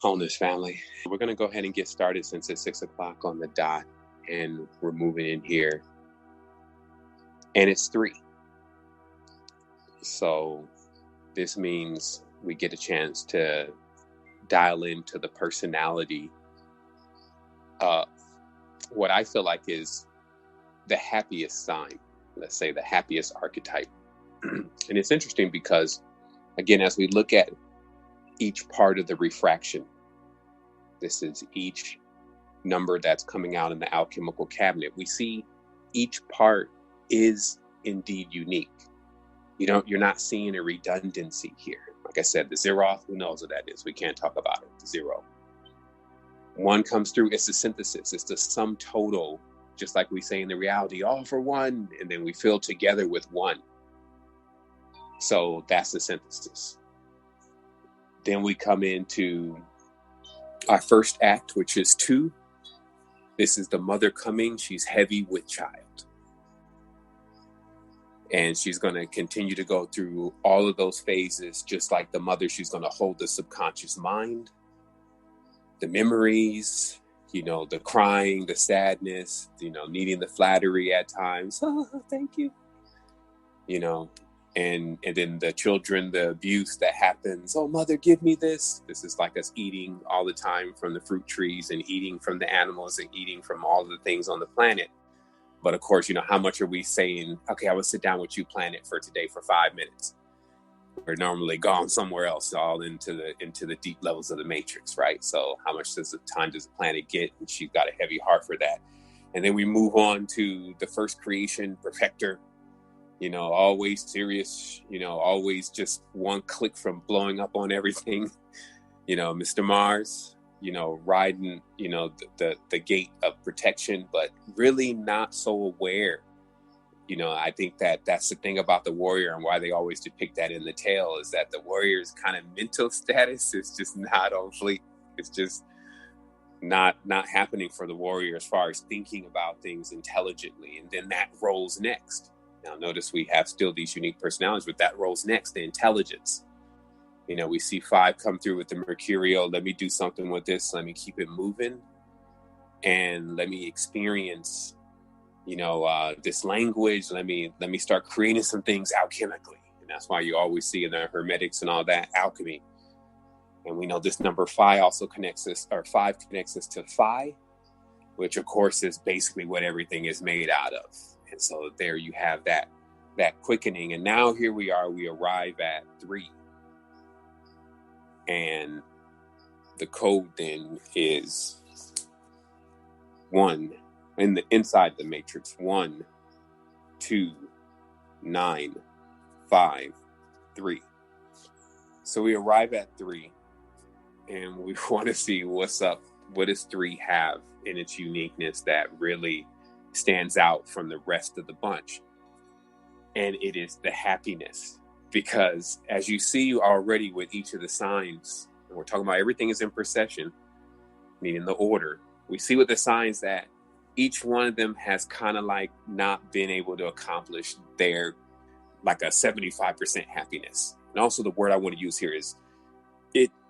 Wholeness family. We're going to go ahead and get started since it's 6 o'clock on the dot and we're moving in here. And it's 3. So this means we get a chance to dial into the personality of what I feel like is the happiest sign, let's say the happiest archetype. And it's interesting because, again, as we look at each part of the refraction, this is each number that's coming out in the alchemical cabinet. We see each part is indeed unique. You're not seeing a redundancy here. Like I said, the zeroth, who knows what that is? We can't talk about it. The 0. 1 comes through, it's the synthesis. It's the sum total, just like we say in the reality, all for one, and then we fill together with 1. So that's the synthesis. Then we come into our first act, which is 2. This is the mother coming. She's heavy with child. And she's going to continue to go through all of those phases. Just like the mother, she's going to hold the subconscious mind, the memories, the crying, the sadness, needing the flattery at times. Oh, thank you. And then the children, the abuse that happens. Oh, mother, give me this. This is like us eating all the time from the fruit trees and eating from the animals and eating from all the things on the planet. But of course, how much are we saying, okay, I will sit down with you, planet, for today for 5 minutes. We're normally gone somewhere else, all into the deep levels of the matrix, right? So how much time does the planet get? And she's got a heavy heart for that. And then we move on to the first creation, perfecter. Always serious, always just one click from blowing up on everything, Mr. Mars, riding, the gate of protection, but really not so aware. I think that's the thing about the warrior and why they always depict that in the tale is that the warrior's kind of mental status is just not on fleek. It's just not happening for the warrior as far as thinking about things intelligently. And then that rolls next. Now, notice we have still these unique personalities, but that rolls next, the intelligence. We see 5 come through with the Mercurial. Let me do something with this. Let me keep it moving. And let me experience, this language. Let me start creating some things alchemically. And that's why you always see in the Hermetics and all that, alchemy. And we know this number 5 also connects us to Phi, which of course is basically what everything is made out of. And so there you have that quickening. And now here we arrive at 3. And the code then is 1 inside the matrix. 1, 2, 9, 5, 3. So we arrive at 3 and we want to see what's up. What does 3 have in its uniqueness that really stands out from the rest of the bunch? And it is the happiness, because as you see already with each of the signs, and we're talking about everything is in procession, meaning the order, we see with the signs that each one of them has kind of like not been able to accomplish their like a 75% happiness. And also the word I want to use here is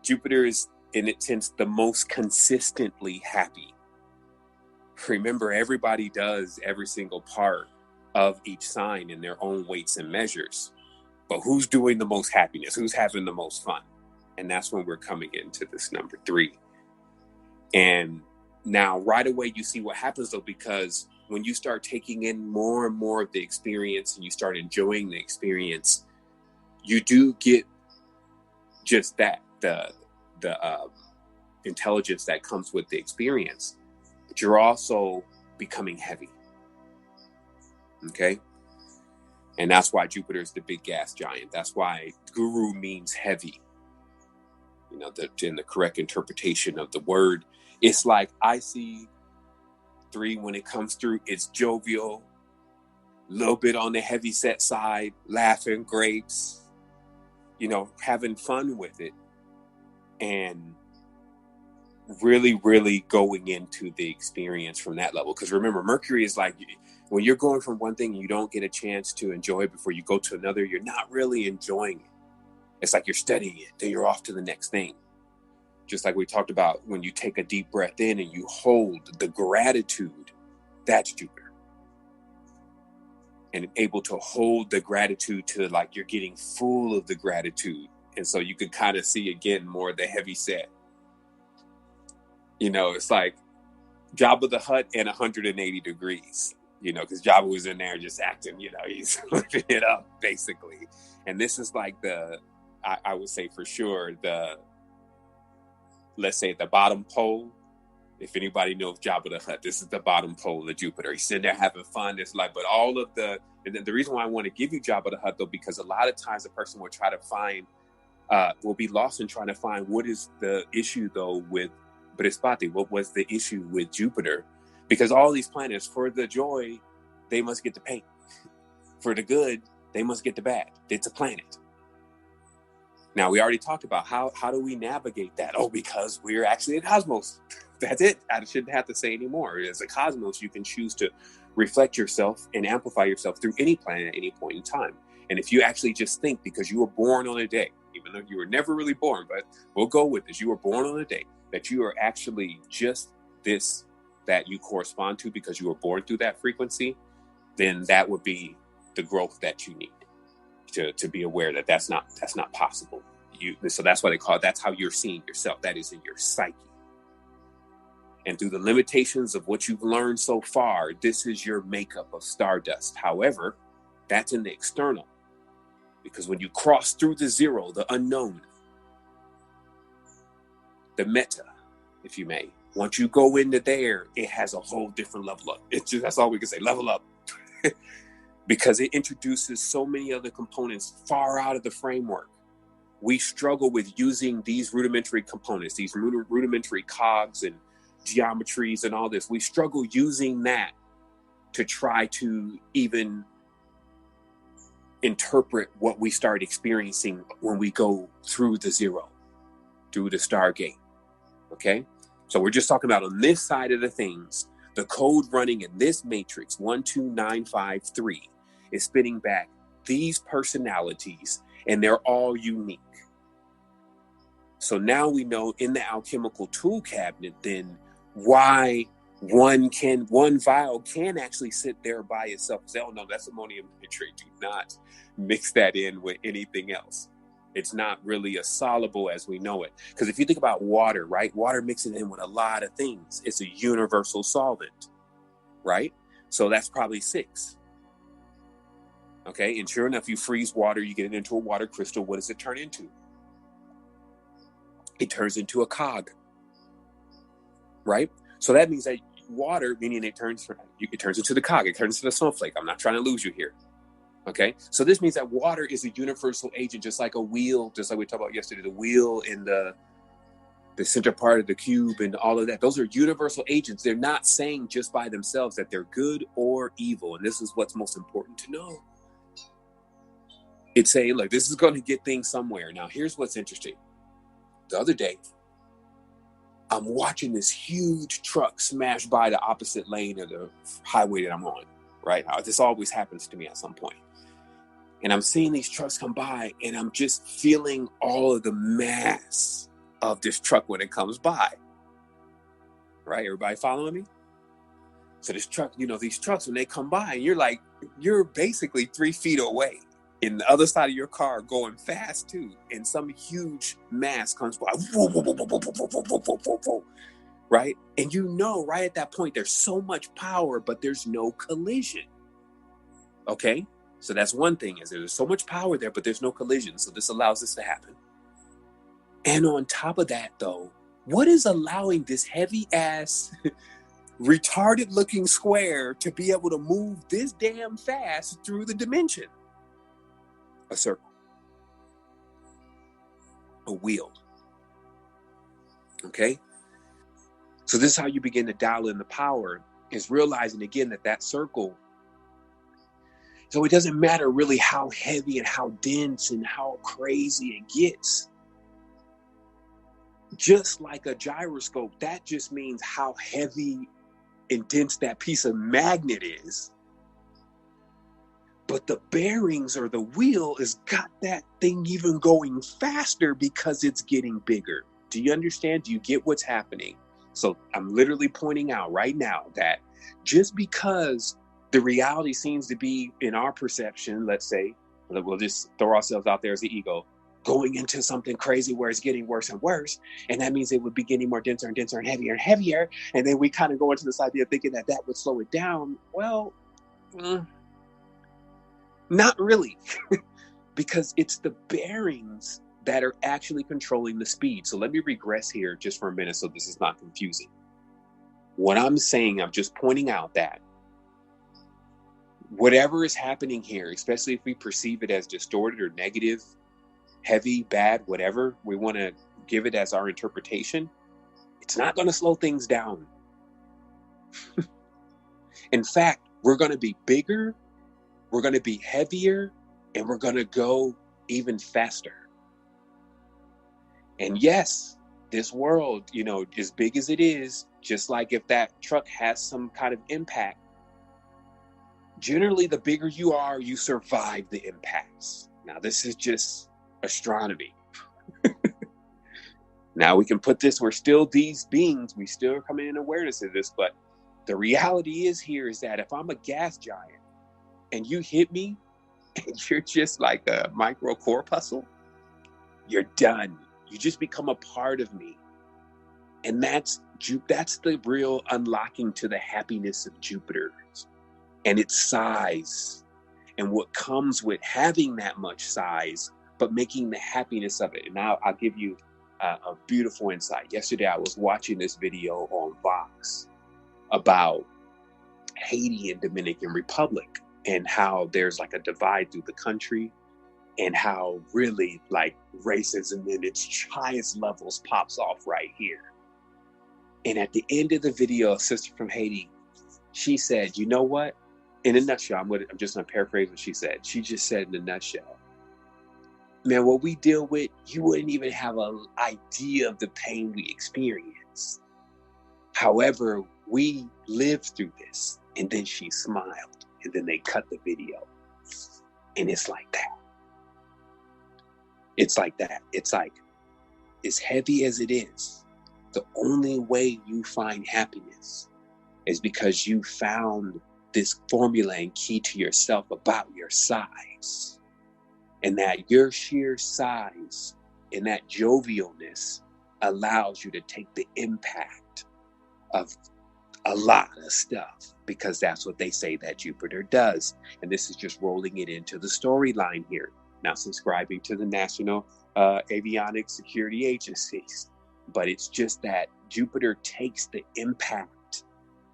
Jupiter is in its sense the most consistently happy. Remember, everybody does every single part of each sign in their own weights and measures. But who's doing the most happiness? Who's having the most fun? And that's when we're coming into this number 3. And now right away you see what happens though, because when you start taking in more and more of the experience and you start enjoying the experience, you do get just that, the intelligence that comes with the experience. But you're also becoming heavy. Okay? And that's why Jupiter is the big gas giant. That's why guru means heavy. In the correct interpretation of the word, it's like I see 3 when it comes through. It's jovial, a little bit on the heavy set side, laughing grapes, having fun with it. And really, really going into the experience from that level. Because remember, Mercury is like, when you're going from one thing and you don't get a chance to enjoy it before you go to another, you're not really enjoying it. It's like you're studying it, then you're off to the next thing. Just like we talked about, when you take a deep breath in and you hold the gratitude, that's Jupiter. And able to hold the gratitude to like you're getting full of the gratitude. And so you can kind of see again more of the heavy set. You know, it's like Jabba the Hutt and 180 degrees, you know, because Jabba was in there just acting, you know, he's living it up basically. And this is like I would say for sure, let's say the bottom pole. If anybody knows Jabba the Hutt, this is the bottom pole of Jupiter. He's sitting there having fun. It's like, but all of the reason why I want to give you Jabba the Hutt though, because a lot of times a person will try to find, will be lost in trying to find what is the issue though with Brihaspati, what was the issue with Jupiter? Because all these planets, for the joy, they must get the pain. For the good, they must get the bad. It's a planet. Now, we already talked about how do we navigate that? Oh, because we're actually a cosmos. That's it. I shouldn't have to say anymore. As a cosmos, you can choose to reflect yourself and amplify yourself through any planet at any point in time. And if you actually just think, because you were born on a day, even though you were never really born, but we'll go with this, you were born on a day, that you are actually just this that you correspond to because you were born through that frequency, then that would be the growth that you need to be aware that that's not possible. So that's why they call it, that's how you're seeing yourself. That is in your psyche. And through the limitations of what you've learned so far, this is your makeup of stardust. However, that's in the external. Because when you cross through the zero, the unknown, the meta, if you may, once you go into there, it has a whole different level up. That's all we can say, level up. Because it introduces so many other components far out of the framework. We struggle with using these rudimentary components, these rudimentary cogs and geometries and all this. We struggle using that to try to even interpret what we start experiencing when we go through the zero, through the Stargate. Okay? So we're just talking about on this side of the things, the code running in this matrix 12953 is spitting back these personalities, and they're all unique. So now we know in the alchemical tool cabinet then why one vial can actually sit there by itself and say, oh no, that's ammonium nitrate. Do not mix that in with anything else. It's not really as soluble as we know it. Because if you think about water, right? Water mixing in with a lot of things. It's a universal solvent, right? So that's probably 6. Okay, and sure enough, you freeze water, you get it into a water crystal. What does it turn into? It turns into a cog, right? So that means that water, meaning it turns into the cog, it turns into the snowflake. I'm not trying to lose you here. Okay, so this means that water is a universal agent, just like a wheel, just like we talked about yesterday, the wheel in the center part of the cube and all of that. Those are universal agents. They're not saying just by themselves that they're good or evil. And this is what's most important to know. It's saying, look, this is going to get things somewhere. Now, here's what's interesting. The other day, I'm watching this huge truck smash by the opposite lane of the highway that I'm on, right? This always happens to me at some point. And I'm seeing these trucks come by, and I'm just feeling all of the mass of this truck when it comes by. Right? Everybody following me? So this truck, these trucks, when they come by, and you're basically 3 feet away. In the other side of your car going fast too, and some huge mass comes by, right? And right at that point, there's so much power, but there's no collision. Okay? So that's one thing, is there's so much power there, but there's no collision. So this allows this to happen. And on top of that though, what is allowing this heavy ass, retarded looking square to be able to move this damn fast through the dimension? A circle, a wheel. Okay, so this is how you begin to dial in the power, is realizing again that circle. So it doesn't matter really how heavy and how dense and how crazy it gets. Just like a gyroscope, that just means how heavy and dense that piece of magnet is. But the bearings or the wheel has got that thing even going faster because it's getting bigger. Do you understand? Do you get what's happening? So I'm literally pointing out right now that just because the reality seems to be, in our perception, let's say, we'll just throw ourselves out there as the ego, going into something crazy where it's getting worse and worse. And that means it would be getting more denser and denser and heavier. And then we kind of go into this idea of thinking that would slow it down. Well, not really, because it's the bearings that are actually controlling the speed. So let me regress here just for a minute so this is not confusing. What I'm saying, I'm just pointing out that whatever is happening here, especially if we perceive it as distorted or negative, heavy, bad, whatever we want to give it as our interpretation, it's not going to slow things down. In fact, we're going to be bigger, we're going to be heavier, and we're going to go even faster. And yes, this world, as big as it is, just like if that truck has some kind of impact, generally the bigger you are, you survive the impacts. Now, this is just astronomy. Now we can put this, we're still these beings, we still are coming in awareness of this, but the reality is that if I'm a gas giant and you hit me and you're just like a micro corpuscle, you're done. You just become a part of me. And that's the real unlocking to the happiness of Jupiter and its size and what comes with having that much size, but making the happiness of it. And now I'll give you a beautiful insight. Yesterday, I was watching this video on Vox about Haiti and Dominican Republic and how there's like a divide through the country, and how really like racism in its highest levels pops off right here. And at the end of the video, a sister from Haiti, she said, you know what? In a nutshell, I'm just going to paraphrase what she said. She just said in a nutshell, man, what we deal with, you wouldn't even have an idea of the pain we experience. However, we lived through this. And then she smiled. And then they cut the video. And it's like that. It's like that. It's like, as heavy as it is, the only way you find happiness is because you found this formula and key to yourself about your size. And that your sheer size and that jovialness allows you to take the impact of a lot of stuff, because that's what they say that Jupiter does. And this is just rolling it into the storyline here. Now subscribing to the National Avionics Security Agencies. But it's just that Jupiter takes the impact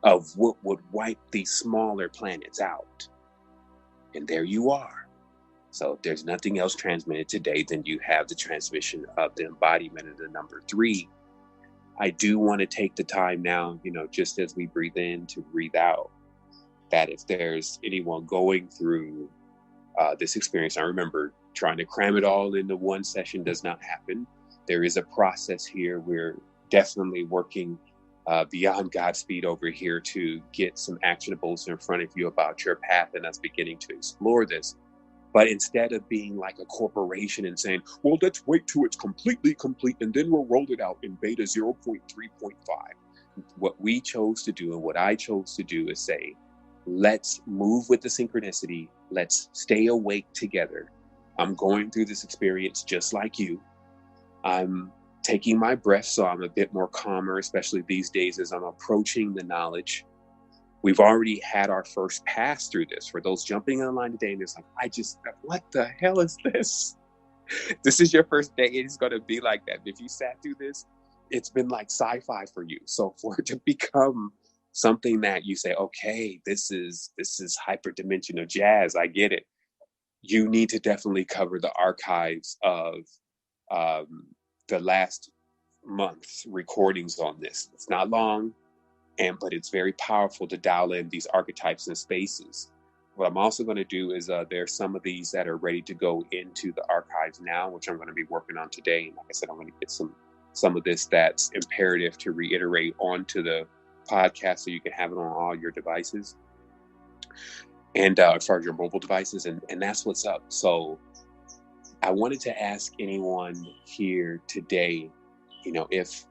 of what would wipe these smaller planets out. And there you are. So if there's nothing else transmitted today, then you have the transmission of the embodiment of the number 3. I do want to take the time now, just as we breathe in to breathe out, that if there's anyone going through this experience, I remember trying to cram it all into one session does not happen. There is a process here. We're definitely working beyond Godspeed over here to get some actionables in front of you about your path, and us beginning to explore this. But instead of being like a corporation and saying, well, let's wait till it's completely complete and then we'll roll it out in beta 0.3.5. What we chose to do and what I chose to do is say, let's move with the synchronicity. Let's stay awake together. I'm going through this experience just like you. I'm taking my breath, so I'm a bit more calmer, especially these days as I'm approaching the knowledge. We've already had our first pass through this. For those jumping online today and it's like, what the hell is this? This is your first day. It's going to be like that. If you sat through this, it's been like sci-fi for you. So for it to become something that you say, okay, this is hyperdimensional jazz, I get it. You need to definitely cover the archives of the last month's recordings on this. It's not long, but it's very powerful to dial in these archetypes and spaces. What I'm also going to do is there's some of these that are ready to go into the archives now, which I'm going to be working on today. And like I said, I'm going to get some of this that's imperative to reiterate onto the podcast so you can have it on all your devices. And as far as your mobile devices, and that's what's up. So I wanted to ask anyone here today if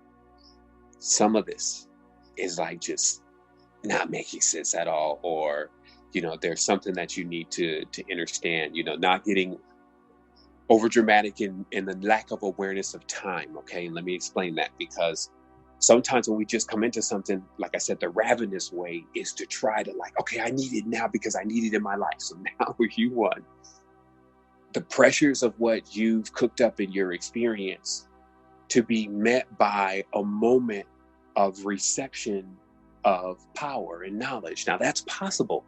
some of this is like just not making sense at all, or there's something that you need to understand, not getting over dramatic in the lack of awareness of time. Okay, and let me explain that, because sometimes when we just come into something, like I said, the ravenous way is to try to okay, I need it now because I need it in my life. So now you want the pressures of what you've cooked up in your experience to be met by a moment of reception of power and knowledge. Now that's possible.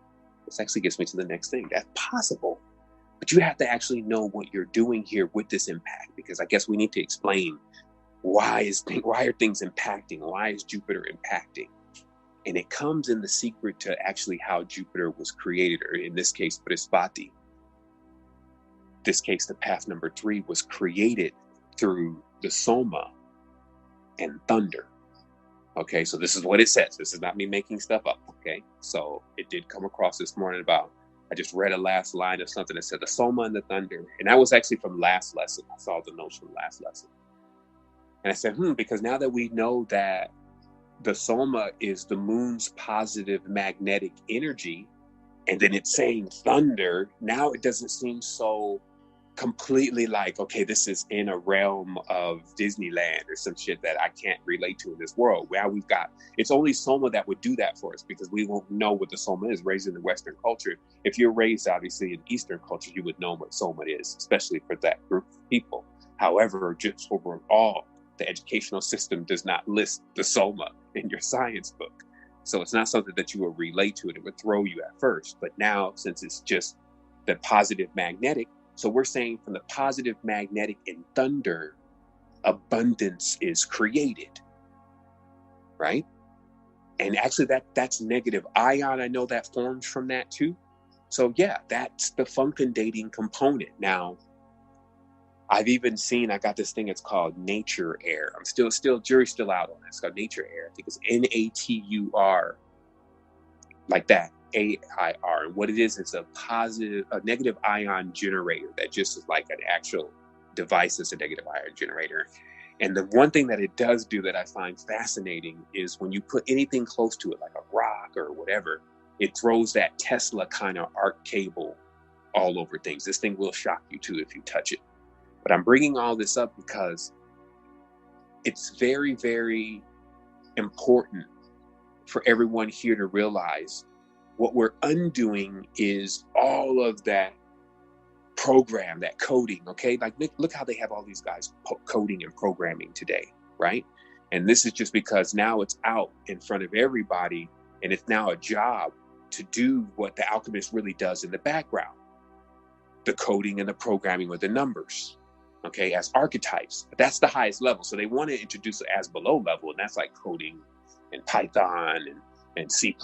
This actually gets me to the next thing. That's possible. But you have to actually know what you're doing here with this impact, because I guess we need to explain why are things impacting? Why is Jupiter impacting? And it comes in the secret to actually how Jupiter was created, or in this case, Brihaspati. This case, the path number 3 was created through the Soma and thunder. Okay, so this is what it says. This is not me making stuff up. Okay, so it did come across this morning I just read a last line of something that said the Soma and the thunder. And that was actually from last lesson. I saw the notes from last lesson. And I said, because now that we know that the Soma is the moon's positive magnetic energy, and then it's saying thunder, now it doesn't seem so completely okay, this is in a realm of Disneyland or some shit that I can't relate to in this world. Now it's only Soma that would do that for us, because we won't know what the Soma is. Raised in the Western culture, if you're raised obviously in Eastern culture, you would know what Soma is, especially for that group of people. However, just overall, the educational system does not list the Soma in your science book. So it's not something that you will relate to, and it would throw you at first. But now, since it's just the positive magnetic, so we're saying from the positive magnetic in thunder, abundance is created, right? And actually that's negative ion. I know that forms from that too. So yeah, that's the fecundating component. Now, I've even seen, I got this thing, it's called nature air. I'm still jury's still out on it. It's called nature air. I think it's NATUR, like that, AIR. And what it is, it's a negative ion generator that just is like an actual device. It's a negative ion generator. And the one thing that it does do that I find fascinating is when you put anything close to it, like a rock or whatever, it throws that Tesla kind of arc cable all over things. This thing will shock you too if you touch it. But I'm bringing all this up because it's very, very important for everyone here to realize what we're undoing is all of that program, that coding, okay? Like, look how they have all these guys coding and programming today, right? And this is just because now it's out in front of everybody, and it's now a job to do what the alchemist really does in the background. The coding and the programming with the numbers, okay, as archetypes. That's the highest level. So they want to introduce it as below level, and that's like coding and Python and C++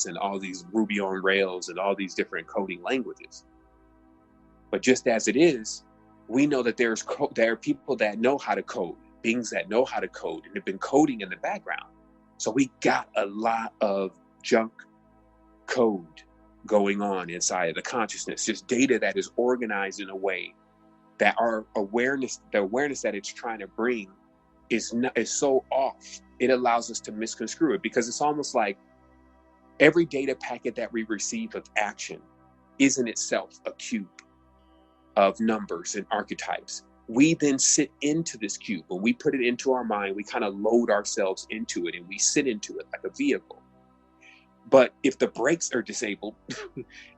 and all these Ruby on Rails and all these different coding languages. But just as it is, we know that there are people that know how to code, beings that know how to code and have been coding in the background. So we got a lot of junk code going on inside of the consciousness, just data that is organized in a way that the awareness that it's trying to bring is so off. It allows us to misconstrue it, because it's almost like every data packet that we receive of action is in itself a cube of numbers and archetypes. We then sit into this cube. When we put it into our mind, we kind of load ourselves into it and we sit into it like a vehicle. But if the brakes are disabled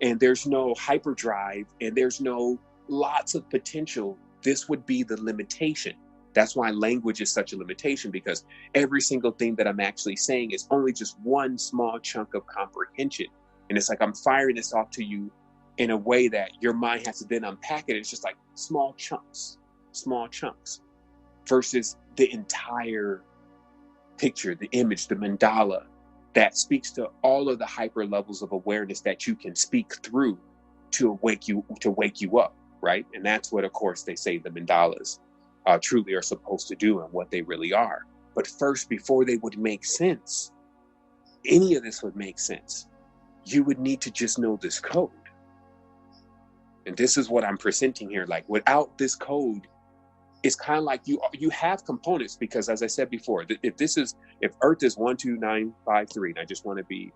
and there's no hyperdrive and there's no lots of potential, this would be the limitation. That's why language is such a limitation, because every single thing that I'm actually saying is only just one small chunk of comprehension. And it's like I'm firing this off to you in a way that your mind has to then unpack it. It's just like small chunks, versus the entire picture, the image, the mandala that speaks to all of the hyper levels of awareness that you can speak through to wake you up, right? And that's what, of course, they say the mandalas truly are supposed to do and what they really are. But first, before they would make sense, any of this would make sense, you would need to just know this code. And this is what I'm presenting here. Like, without this code, it's kind of like you have components, because as I said before, if Earth is 12953, and I just want to be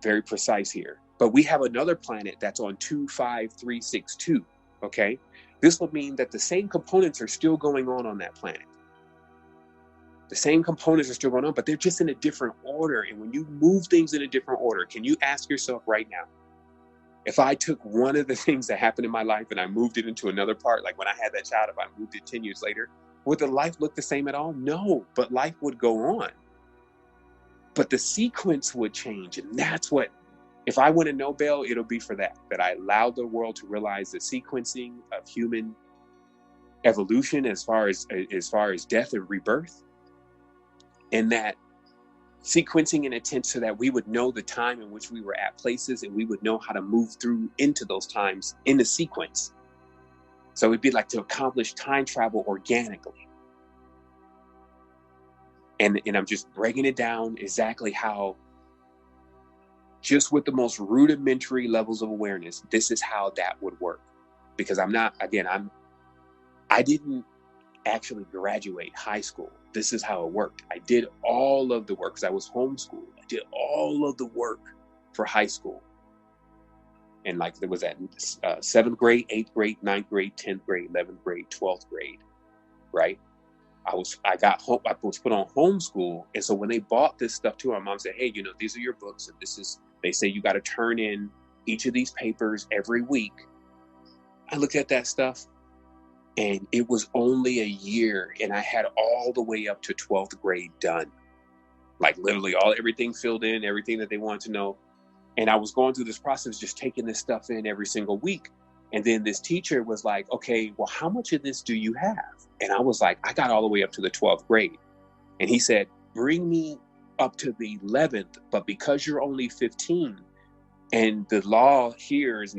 very precise here, but we have another planet that's on 25362. Okay, this will mean that the same components are still going on that planet. The same components are still going on, but they're just in a different order. And when you move things in a different order, can you ask yourself right now, if I took one of the things that happened in my life and I moved it into another part, like when I had that child, if I moved it 10 years later, would the life look the same at all? No, but life would go on. But the sequence would change. And that's what, if I win a Nobel, it'll be for that I allowed the world to realize the sequencing of human evolution as far as death and rebirth. And that sequencing in intent so that we would know the time in which we were at places, and we would know how to move through into those times in the sequence. So it'd be like to accomplish time travel organically. And I'm just breaking it down exactly how, just with the most rudimentary levels of awareness, this is how that would work. Because I didn't actually graduate high school. This is how it worked. I did all of the work because I was homeschooled. I did all of the work for high school. And like there was at 7th grade, 8th grade, 9th grade, 10th grade, 11th grade, 12th grade, right? I was put on homeschool. And so when they bought this stuff to my mom said, hey, these are your books. And they say you got to turn in each of these papers every week. I looked at that stuff. And it was only a year, and I had all the way up to 12th grade done. Like literally everything filled in, everything that they wanted to know. And I was going through this process, just taking this stuff in every single week. And then this teacher was like, okay, well, how much of this do you have? And I was like, I got all the way up to the 12th grade. And he said, bring me up to the 11th, but because you're only 15, and the law here is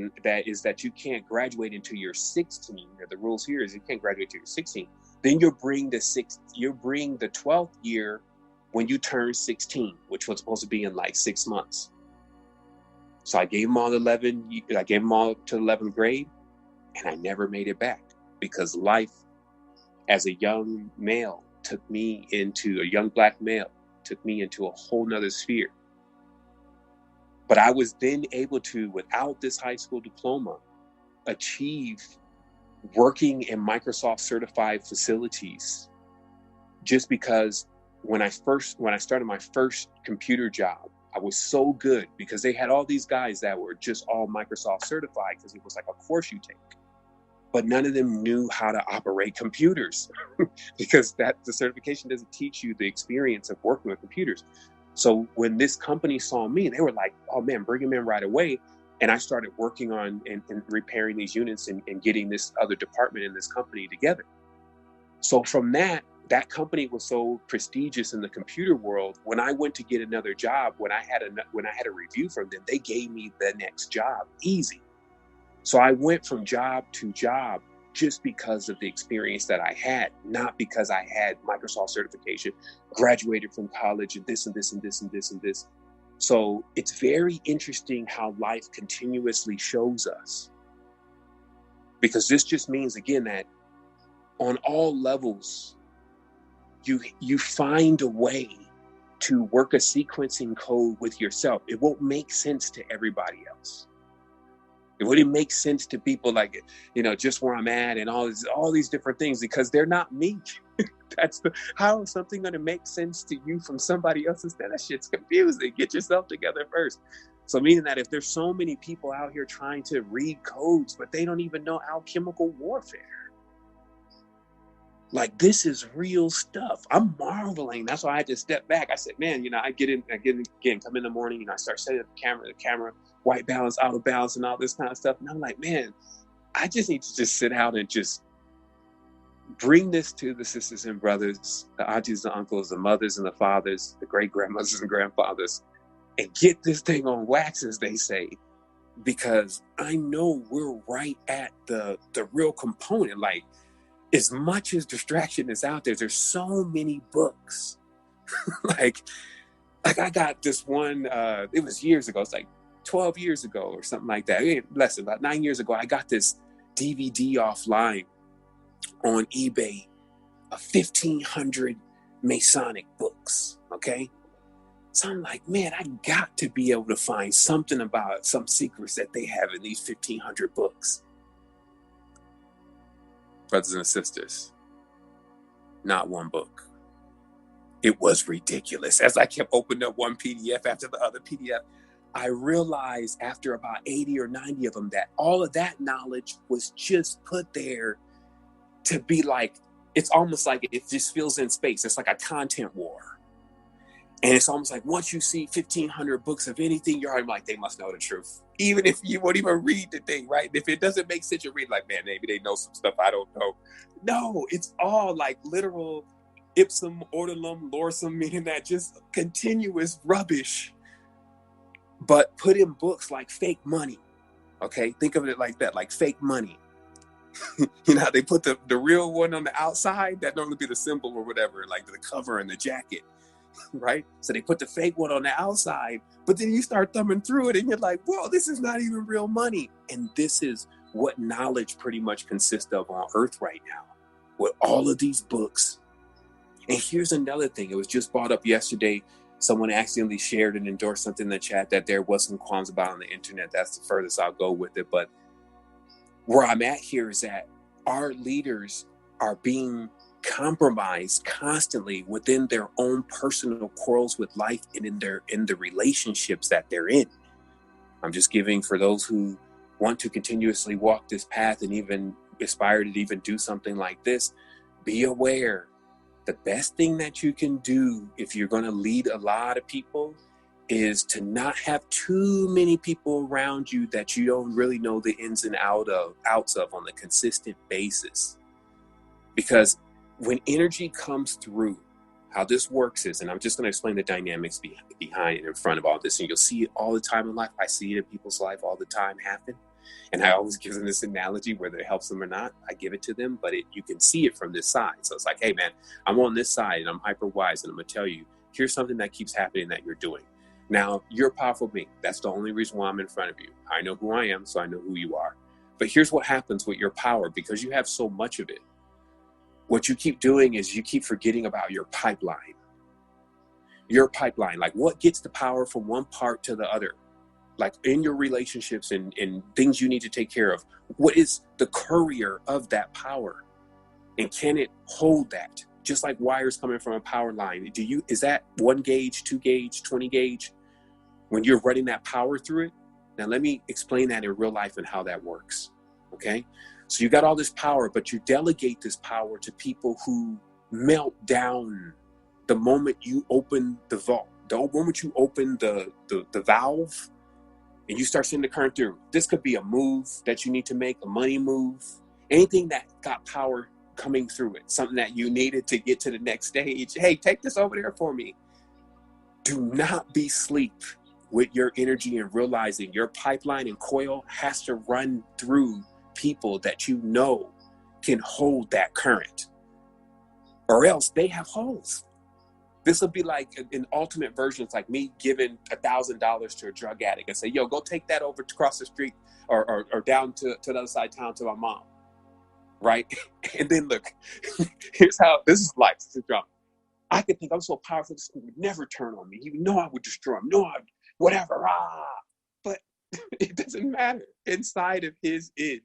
that you can't graduate until you're 16. Or the rules here is you can't graduate until you're 16. Then you'll bring the 12th year when you turn 16, which was supposed to be in like 6 months. So I gave them all to 11th grade, and I never made it back because life, as a young male, took me into a whole nother sphere. But I was then able to, without this high school diploma, achieve working in Microsoft certified facilities, just because when I started my first computer job, I was so good because they had all these guys that were just all Microsoft certified because it was like a course you take. But none of them knew how to operate computers because the certification doesn't teach you the experience of working with computers. So when this company saw me, they were like, oh man, bring him in right away. And I started working on and repairing these units and getting this other department in this company together. So from that company was so prestigious in the computer world. When I went to get another job, when I had a review from them, they gave me the next job easy. So I went from job to job just because of the experience that I had, not because I had Microsoft certification, graduated from college, and this and this and this and this and this. So it's very interesting how life continuously shows us. Because this just means, again, that on all levels, you find a way to work a sequencing code with yourself. It won't make sense to everybody else. It wouldn't make sense to people like, just where I'm at and all these different things, because they're not me. How is something going to make sense to you from somebody else's? That shit's confusing. Get yourself together first. So meaning that if there's so many people out here trying to read codes, but they don't even know alchemical warfare. Like, this is real stuff. I'm marveling. That's why I had to step back. I said, man, I get in again, come in the morning, I start setting up the camera, white balance, out of balance, and all this kind of stuff. And I'm like, man, I just need to just sit out and just bring this to the sisters and brothers, the aunties, the uncles, the mothers and the fathers, the great grandmothers and grandfathers, and get this thing on wax, as they say, because I know we're right at the real component. Like, as much as distraction is out there, there's so many books. like I got this one, it was years ago. It's like 12 years ago or something like that. Less than about 9 years ago, I got this DVD offline on eBay, of 1,500 Masonic books, okay? So I'm like, man, I got to be able to find something about some secrets that they have in these 1,500 books. Brothers and sisters, not one book. It was ridiculous. As I kept opening up one PDF after the other PDF, I realized after about 80 or 90 of them that all of that knowledge was just put there to be like, it's almost like it just feels in space. It's like a content war. And it's almost like once you see 1,500 books of anything, you're already like, they must know the truth. Even if you won't even read the thing, right? If it doesn't make sense, you read like, man, maybe they know some stuff I don't know. No, it's all like literal ipsum, ortolum, lorsum, meaning that just continuous rubbish, but put in books like fake money. Okay, think of it like that, like fake money. You know how they put the real one on the outside? That normally be the symbol or whatever, like the cover and the jacket, right? So they put the fake one on the outside, but then you start thumbing through it and you're like, whoa, this is not even real money. And this is what knowledge pretty much consists of on earth right now, with all of these books. And here's another thing. It was just brought up yesterday. Someone accidentally shared and endorsed something in the chat that there was some qualms about on the internet. That's the furthest I'll go with it. But where I'm at here is that our leaders are being compromised constantly within their own personal quarrels with life and in the relationships that they're in. I'm just giving, for those who want to continuously walk this path and even aspire to even do something like this, be aware. The best thing that you can do if you're going to lead a lot of people is to not have too many people around you that you don't really know the ins and outs of on a consistent basis. Because when energy comes through, how this works is, and I'm just going to explain the dynamics behind and in front of all this, and you'll see it all the time in life. I see it in people's life all the time happen. And I always give them this analogy, whether it helps them or not. I give it to them, but you can see it from this side. So it's like, hey, man, I'm on this side and I'm hyper wise. And I'm going to tell you, here's something that keeps happening that you're doing. Now, you're a powerful being. That's the only reason why I'm in front of you. I know who I am, so I know who you are. But here's what happens with your power, because you have so much of it. What you keep doing is you keep forgetting about your pipeline. Your pipeline, like what gets the power from one part to the other? Like in your relationships and things you need to take care of. What is the courier of that power? And can it hold that? Just like wires coming from a power line. Is that 1 gauge, 2 gauge, 20 gauge? When you're running that power through it? Now let me explain that in real life and how that works. Okay? So you got all this power, but you delegate this power to people who melt down the moment you open the vault. The moment you open the valve, and you start sending the current through. This could be a move that you need to make, a money move, anything that got power coming through it, something that you needed to get to the next stage. Hey, take this over there for me. Do not be asleep with your energy and realizing your pipeline and coil has to run through people that you know can hold that current, or else they have holes. This will be like an ultimate version. It's like me giving $1,000 to a drug addict and say, yo, go take that over across the street or down to the other side of town to my mom. Right? And then look, here's how, this is life. This is drama. I could think I'm so powerful, this would never turn on me. You know I would destroy him. Whatever. But it doesn't matter. Inside of his id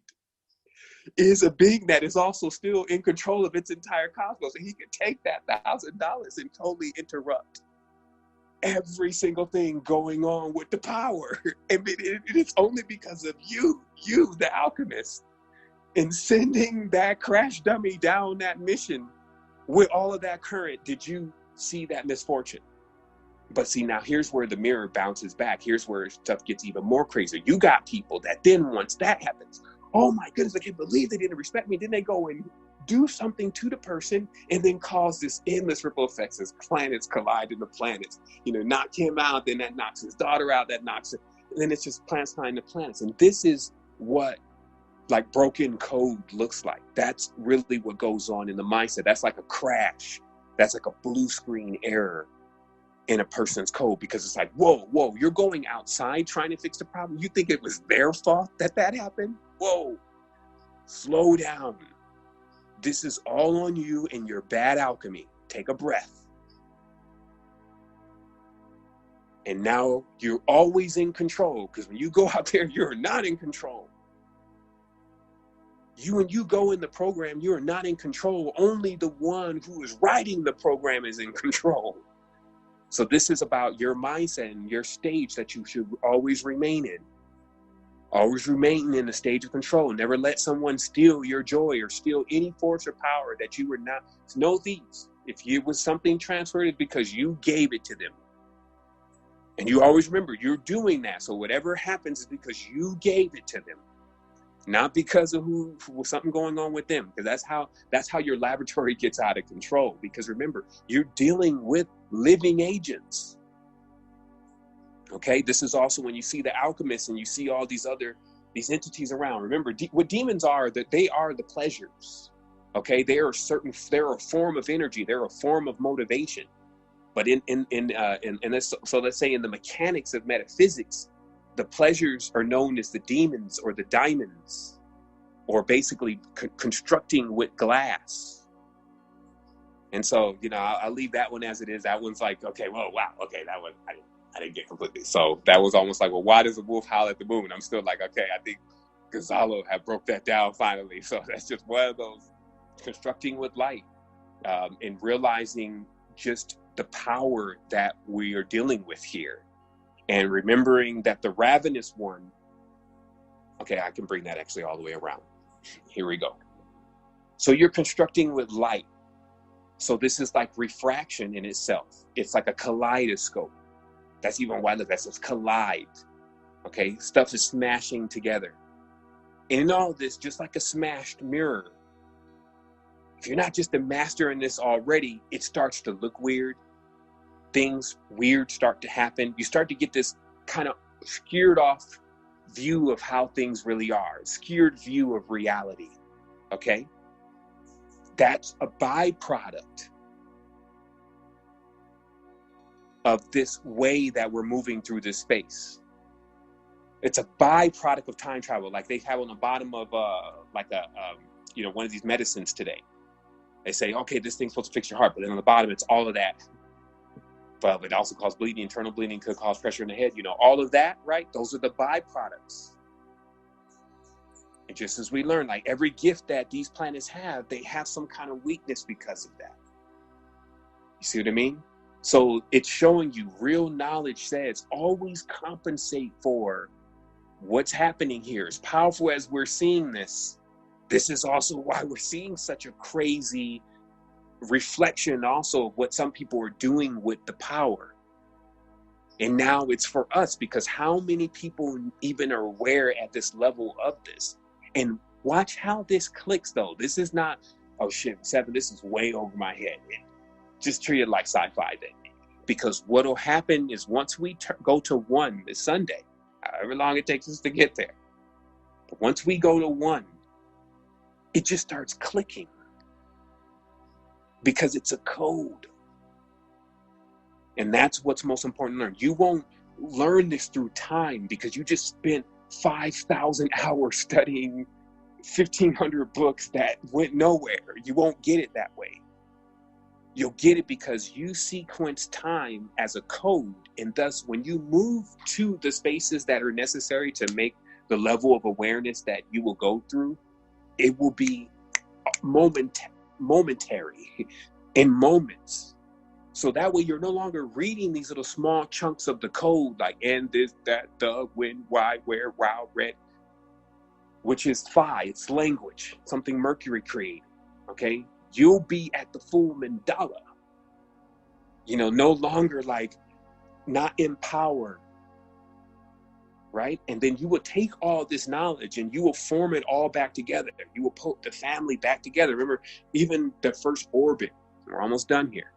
is a being that is also still in control of its entire cosmos. And he can take that $1,000 and totally interrupt every single thing going on with the power. And it's only because of you, the alchemist, in sending that crash dummy down that mission with all of that current, did you see that misfortune? But see, now here's where the mirror bounces back. Here's where stuff gets even more crazy. You got people that then once that happens, oh my goodness, I can't believe they didn't respect me. Then they go and do something to the person and then cause this endless ripple effects as planets collide into planets. Knock him out, then that knocks his daughter out, that knocks it. And then it's just planets colliding into planets. And this is what like broken code looks like. That's really what goes on in the mindset. That's like a crash. That's like a blue screen error in a person's code, because it's like, whoa, you're going outside trying to fix the problem. You think it was their fault that happened? Whoa, slow down. This is all on you and your bad alchemy. Take a breath. And now you're always in control, because when you go out there, you're not in control. When you go in the program, you're not in control. Only the one who is writing the program is in control. So this is about your mindset and your stage that you should always remain in. Always remain in a stage of control. Never let someone steal your joy or steal any force or power that you were not. No thieves. If it was something transferred, it's because you gave it to them. And you always remember, you're doing that. So whatever happens is because you gave it to them. Not because of something going on with them. Because that's how your laboratory gets out of control. Because remember, you're dealing with living agents. Okay, this is also when you see the alchemists and you see all these entities around. Remember, what demons are, that they are the pleasures. Okay, they're a form of energy. They're a form of motivation. But so let's say in the mechanics of metaphysics, the pleasures are known as the demons or the diamonds, or basically constructing with glass. And so, I'll leave that one as it is. That one's like, okay, well, wow, okay, that one I didn't get completely. So that was almost like, well, why does a wolf howl at the moon? I'm still like, okay, I think Gonzalo had broke that down finally. So that's just one of those, constructing with light, and realizing just the power that we are dealing with here. And remembering that the ravenous one, okay, I can bring that actually all the way around. Here we go. So you're constructing with light. So this is like refraction in itself. It's like a kaleidoscope. That's even why that says collide. Okay, stuff is smashing together. And in all this, just like a smashed mirror, if you're not just a master in this already, it starts to look weird. Things weird start to happen. You start to get this kind of skewered off view of how things really are, skewered view of reality. Okay? That's a byproduct of this way that we're moving through this space. It's a byproduct of time travel, like they have on the bottom of one of these medicines today. They say, okay, this thing's supposed to fix your heart, but then on the bottom, it's all of that. But it also causes bleeding. Internal bleeding could cause pressure in the head. All of that, right? Those are the byproducts. And just as we learn, like every gift that these planets have, they have some kind of weakness because of that. You see what I mean? So it's showing you real knowledge says always compensate for what's happening here. As powerful as we're seeing this, this is also why we're seeing such a crazy reflection also of what some people are doing with the power. And now it's for us, because how many people even are aware at this level of this? And watch how this clicks though. This is not, oh shit, 7, this is way over my head. Just treat it like sci-fi then. Because what'll happen is once we go to 1 this Sunday, however long it takes us to get there, but once we go to 1, it just starts clicking. Because it's a code. And that's what's most important to learn. You won't learn this through time because you just spent 5,000 hours studying 1,500 books that went nowhere. You won't get it that way. You'll get it because you sequence time as a code. And thus, when you move to the spaces that are necessary to make the level of awareness that you will go through, it will be momentary in moments. So that way you're no longer reading these little small chunks of the code, like and this, that, the, when, why, where, wow, red, which is phi, it's language, something Mercury created. Okay, you'll be at the full mandala, no longer like not in power, right? And then you will take all this knowledge and you will form it all back together. You will put the family back together. Remember, even the first orbit, we're almost done here.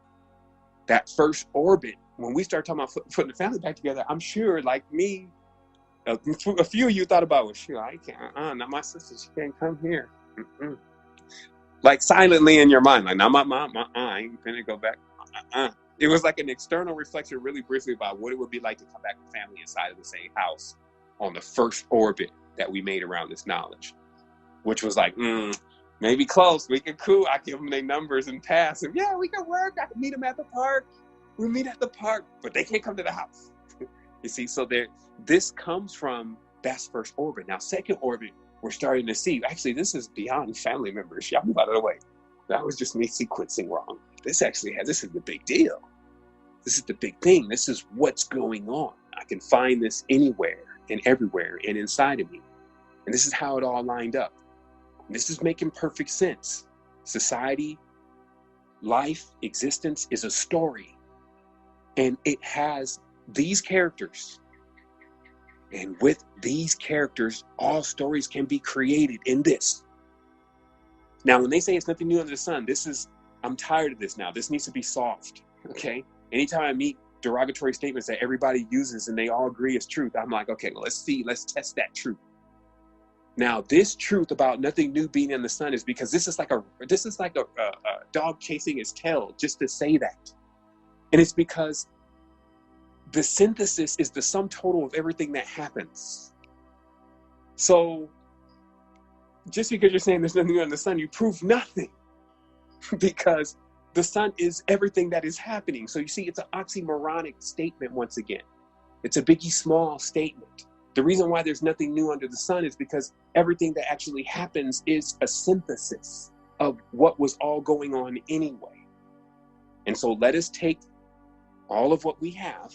That first orbit, when we start talking about putting the family back together, I'm sure like me, a few of you thought about, well, sure, I can't, not my sister, she can't come here. Mm-mm. Like silently in your mind, like, now my mom, I ain't gonna go back. It was like an external reflection really briefly about what it would be like to come back with family inside of the same house on the first orbit that we made around this knowledge, which was like, Maybe close. We can cool. I give them their numbers and pass them. Yeah, we can work. I can meet them at the park. We'll meet at the park, but they can't come to the house. You see, so this comes from that's first orbit. Now, second orbit, we're starting to see. Actually, this is beyond family members. Y'all move out of the way. That was just me sequencing wrong. This is the big deal. This is the big thing. This is what's going on. I can find this anywhere and everywhere and inside of me. And this is how it all lined up. This is making perfect sense. Society, life, existence is a story. And it has these characters. And with these characters, all stories can be created in this. Now, when they say it's nothing new under the sun, I'm tired of this now. This needs to be solved, okay? Anytime I meet derogatory statements that everybody uses and they all agree is truth, I'm like, okay, well, let's test that truth. Now, this truth about nothing new being in the sun is because this is like a dog chasing its tail just to say that. And it's because the synthesis is the sum total of everything that happens. So just because you're saying there's nothing new in the sun, you prove nothing because the sun is everything that is happening. So you see, it's an oxymoronic statement once again. It's a Biggie Small statement. The reason why there's nothing new under the sun is because everything that actually happens is a synthesis of what was all going on anyway. And so let us take all of what we have.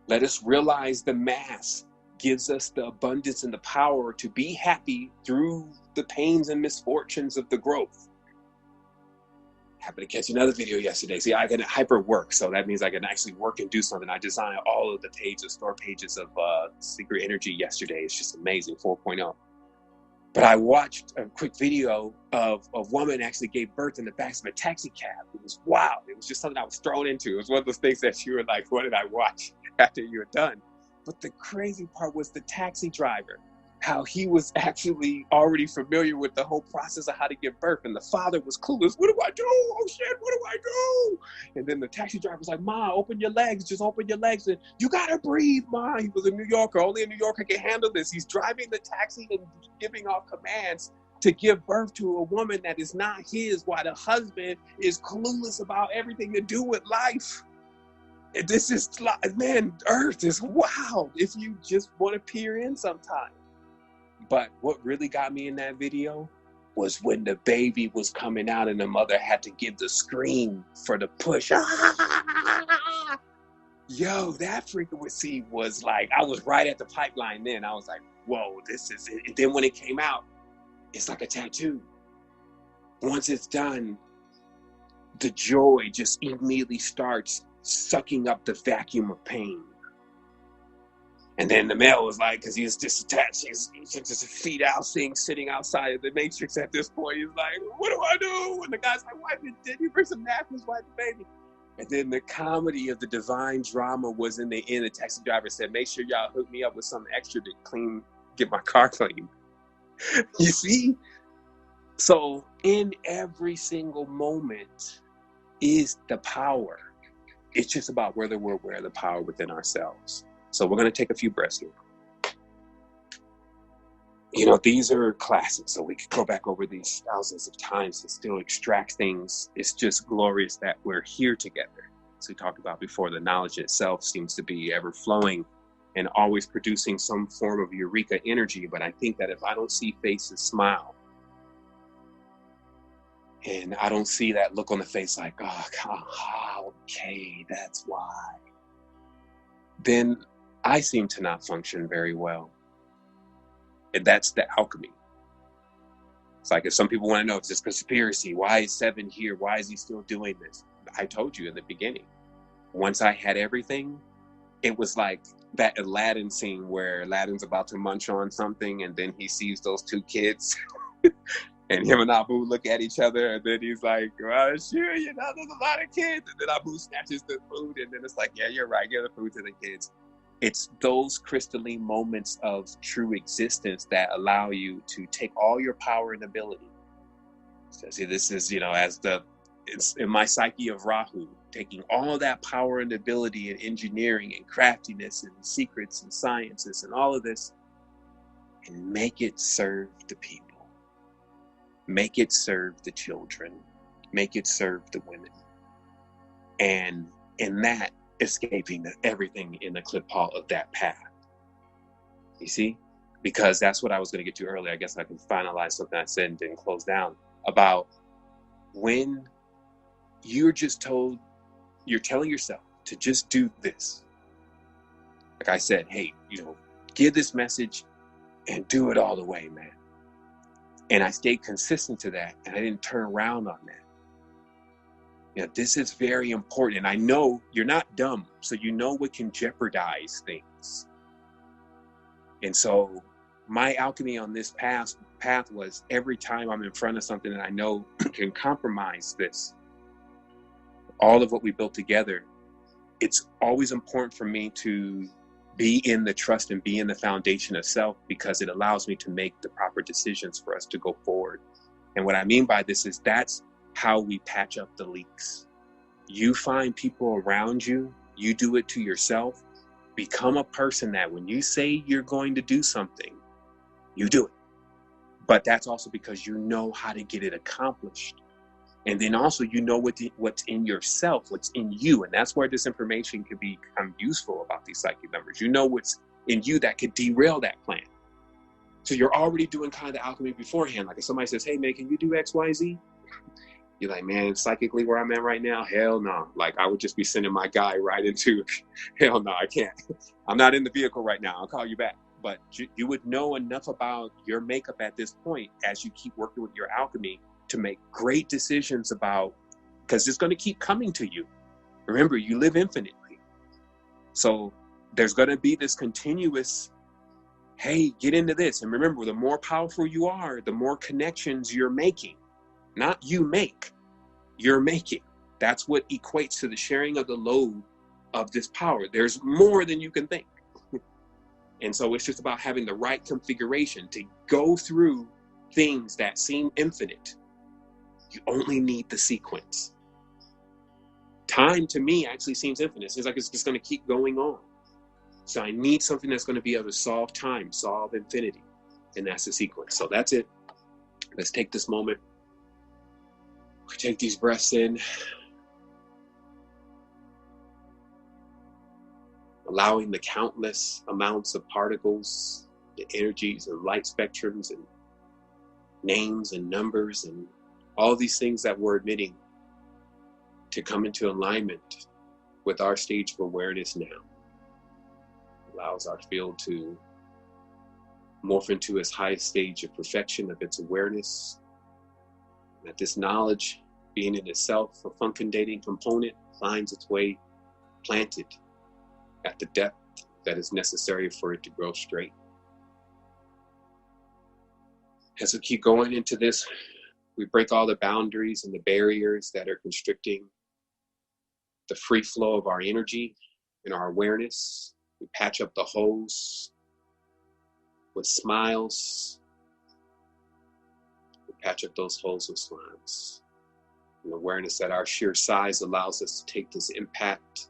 Let us realize the mass gives us the abundance and the power to be happy through the pains and misfortunes of the growth. Happened to catch another video yesterday. See, I can hyper work, so that means I can actually work and do something. I designed all of the store pages of Secret Energy yesterday. It's just amazing, 4.0. But I watched a quick video of a woman actually gave birth in the back of a taxi cab. It was wild. It was just something I was thrown into. It was one of those things that you were like, what did I watch after you were done? But the crazy part was the taxi driver, how he was actually already familiar with the whole process of how to give birth. And the father was clueless. What do I do? Oh shit, what do I do? And then the taxi driver was like, Ma, open your legs. Just open your legs. And you got to breathe, Ma. He was a New Yorker. Only a New Yorker can handle this. He's driving the taxi and giving off commands to give birth to a woman that is not his, while the husband is clueless about everything to do with life. And this is, man, Earth is wild if you just want to peer in sometime. But what really got me in that video was when the baby was coming out and the mother had to give the scream for the push. Yo, that frequency was like, I was right at the pipeline then. I was like, whoa, this is it. And then when it came out, it's like a tattoo. Once it's done, the joy just immediately starts sucking up the vacuum of pain. And then the male was like, because he was just attached, he's just a feet out thing sitting outside of the matrix at this point. He's like, what do I do? And the guy's like, why did you bring some napkins, wipe the baby? And then the comedy of the divine drama was in the end. The taxi driver said, make sure y'all hook me up with something extra to get my car clean. You see? So in every single moment is the power. It's just about whether we're aware of the power within ourselves. So we're going to take a few breaths here. You know, these are classics, so we could go back over these thousands of times and still extract things. It's just glorious that we're here together. As we talked about before, the knowledge itself seems to be ever flowing and always producing some form of eureka energy. But I think that if I don't see faces smile, and I don't see that look on the face like, oh, okay, that's why, then I seem to not function very well. And that's the alchemy. It's like if some people want to know, it's this conspiracy. Why is Seven here? Why is he still doing this? I told you in the beginning. Once I had everything, it was like that Aladdin scene where Aladdin's about to munch on something and then he sees those two kids. And him and Abu look at each other, and then he's like, well, sure, you know, there's a lot of kids. And then Abu snatches the food, and then it's like, yeah, you're right, give the food to the kids. It's those crystalline moments of true existence that allow you to take all your power and ability. So see, this is, you know, it's in my psyche of Rahu, taking all that power and ability and engineering and craftiness and secrets and sciences and all of this and make it serve the people. Make it serve the children. Make it serve the women. And in that, escaping everything in the clip hall of that path. You see? Because that's what I was going to get to earlier. I guess I can finalize something I said and didn't close down about when you're just told, you're telling yourself to just do this. Like I said, hey, give this message and do it all the way, man. And I stayed consistent to that, and I didn't turn around on that. This is very important. And I know you're not dumb, so you know what can jeopardize things. And so my alchemy on this path was every time I'm in front of something that I know can compromise this, all of what we built together, it's always important for me to be in the trust and be in the foundation of self, because it allows me to make the proper decisions for us to go forward. And what I mean by this is that's how we patch up the leaks. You find people around you, you do it to yourself. Become a person that when you say you're going to do something, you do it. But that's also because you know how to get it accomplished. And then also you know what's in yourself, what's in you. And that's where this information can become useful about these psychic numbers. You know what's in you that could derail that plan. So you're already doing kind of the alchemy beforehand. Like if somebody says, hey man, can you do X, Y, Z? You're like, man, psychically where I'm at right now, hell no. Like I would just be sending my guy right into, hell no, I can't. I'm not in the vehicle right now. I'll call you back. But you would know enough about your makeup at this point as you keep working with your alchemy to make great decisions about, because it's going to keep coming to you. Remember, you live infinitely. So there's going to be this continuous, hey, get into this. And remember, the more powerful you are, the more connections you're making. Not you make, you're making. That's what equates to the sharing of the load of this power. There's more than you can think. And so it's just about having the right configuration to go through things that seem infinite. You only need the sequence. Time to me actually seems infinite. It seems like it's just going to keep going on. So I need something that's going to be able to solve time, solve infinity. And that's the sequence. So that's it. Let's take this moment. We take these breaths in. Allowing the countless amounts of particles, the energies and light spectrums and names and numbers and all these things that we're emitting to come into alignment with our stage of awareness now. Allows our field to morph into its highest stage of perfection of its awareness. And that this knowledge, being in itself a fundating component, finds its way planted at the depth that is necessary for it to grow straight. As we keep going into this, we break all the boundaries and the barriers that are constricting the free flow of our energy and our awareness. We patch up the holes with smiles. We patch up those holes with smiles. And awareness that our sheer size allows us to take this impact,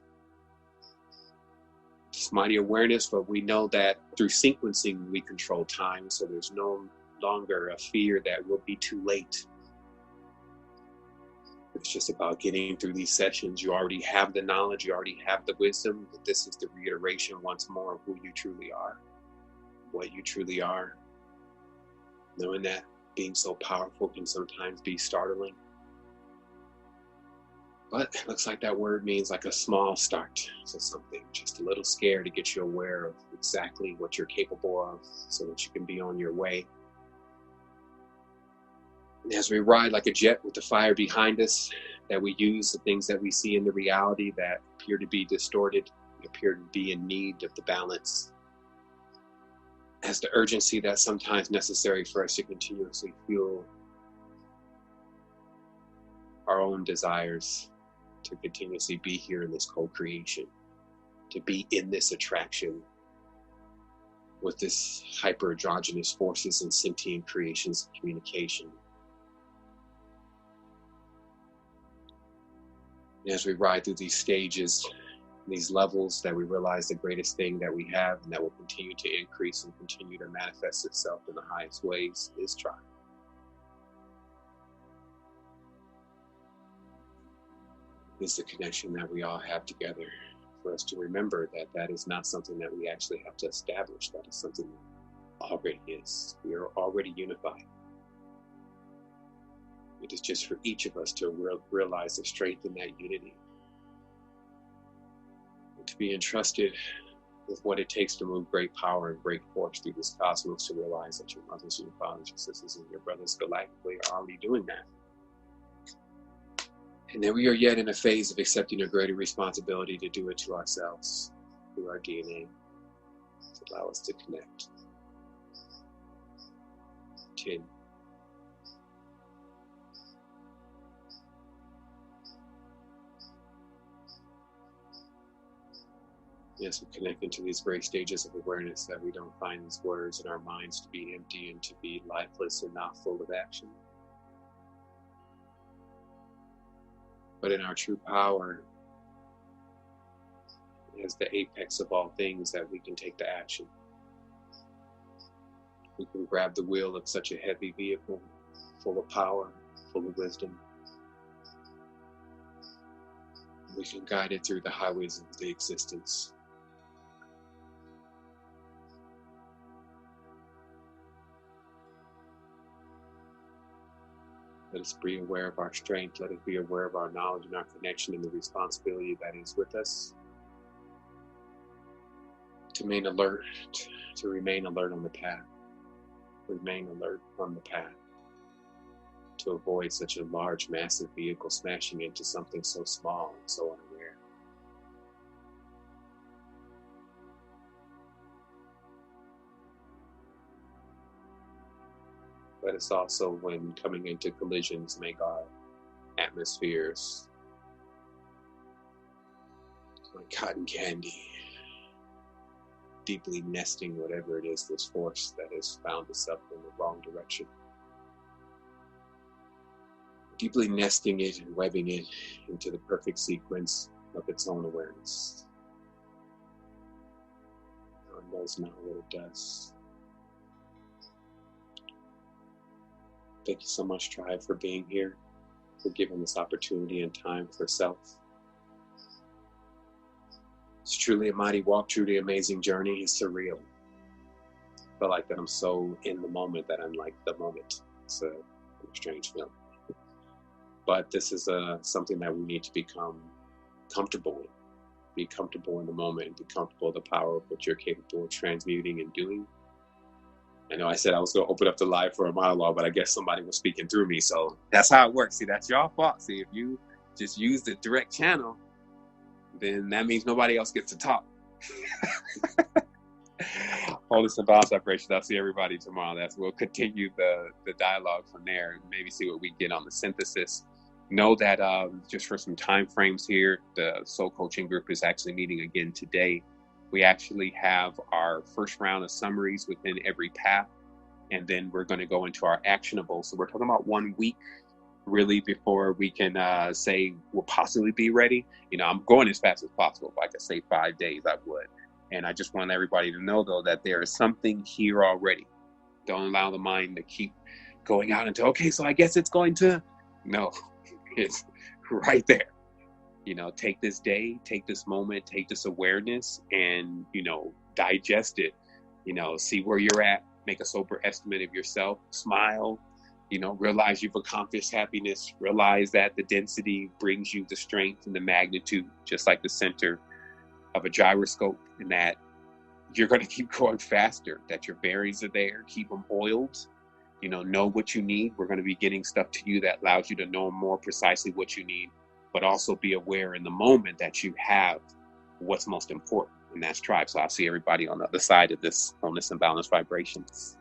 this mighty awareness, but we know that through sequencing we control time, so there's no longer a fear that we'll be too late. It's just about getting through these sessions. You already have the knowledge, you already have the wisdom, but this is the reiteration once more of who you truly are, what you truly are. Knowing that being so powerful can sometimes be startling. But it looks like that word means like a small start to something, just a little scare to get you aware of exactly what you're capable of so that you can be on your way. And as we ride like a jet with the fire behind us, that we use the things that we see in the reality that appear to be distorted, appear to be in need of the balance, as the urgency that's sometimes necessary for us to continuously fuel our own desires, to continuously be here in this co-creation, to be in this attraction with this hyper-androgynous forces and sentient creations of communication. And as we ride through these stages, these levels, that we realize the greatest thing that we have and that will continue to increase and continue to manifest itself in the highest ways is triumph. is the connection that we all have together, for us to remember that that is not something that we actually have to establish. That is something that already is. We are already unified. It is just for each of us to realize the strength in that unity, and to be entrusted with what it takes to move great power and great force through this cosmos, to realize that your mothers and your fathers, your sisters and your brothers galactically are already doing that. And then we are yet in a phase of accepting a greater responsibility to do it to ourselves, through our DNA, to allow us to connect. 10. Yes, we connect into these great stages of awareness, that we don't find these words in our minds to be empty and to be lifeless and not full of action. But in our true power, as the apex of all things, that we can take the action. We can grab the wheel of such a heavy vehicle, full of power, full of wisdom. We can guide it through the highways of the existence. Let us be aware of our strength. Let us be aware of our knowledge and our connection and the responsibility that is with us. To remain alert on the path. Remain alert on the path. To avoid such a large, massive vehicle smashing into something so small and so unaware. Let us also, when coming into collisions, make our atmospheres like cotton candy, deeply nesting whatever it is, this force that has found itself in the wrong direction. Deeply nesting it and webbing it into the perfect sequence of its own awareness. No one knows not what it does. Thank you so much, Tribe, for being here, for giving this opportunity and time for self. It's truly a mighty walk, truly amazing journey. It's surreal. I feel like that I'm so in the moment that I'm like the moment. It's a strange feeling. But this is something that we need to become comfortable in. Be comfortable in the moment and be comfortable in the power of what you're capable of transmuting and doing. I know I said I was going to open up the live for a monologue, but I guess somebody was speaking through me. So that's how it works. See, that's your fault. See, if you just use the direct channel, then that means nobody else gets to talk. Wholeness and balance vibration. I'll see everybody tomorrow. We'll continue the dialogue from there and maybe see what we get on the synthesis. Know that just for some time frames here, the Soul Coaching Group is actually meeting again today. We actually have our first round of summaries within every path, and then we're going to go into our actionables. So we're talking about 1 week, really, before we can say we'll possibly be ready. You know, I'm going as fast as possible. If I could say 5 days, I would. And I just want everybody to know, though, that there is something here already. Don't allow the mind to keep going out into, okay, so I guess it's going to. No, it's right there. You know, take this day, take this moment, take this awareness and, you know, digest it, you know, see where you're at, make a sober estimate of yourself, smile, you know, realize you've accomplished happiness, realize that the density brings you the strength and the magnitude, just like the center of a gyroscope, and that you're going to keep going faster, that your bearings are there, keep them oiled, you know what you need. We're going to be getting stuff to you that allows you to know more precisely what you need, but also be aware in the moment that you have what's most important, and that's tribe. So I'll see everybody on the other side of this wholeness and balance vibrations.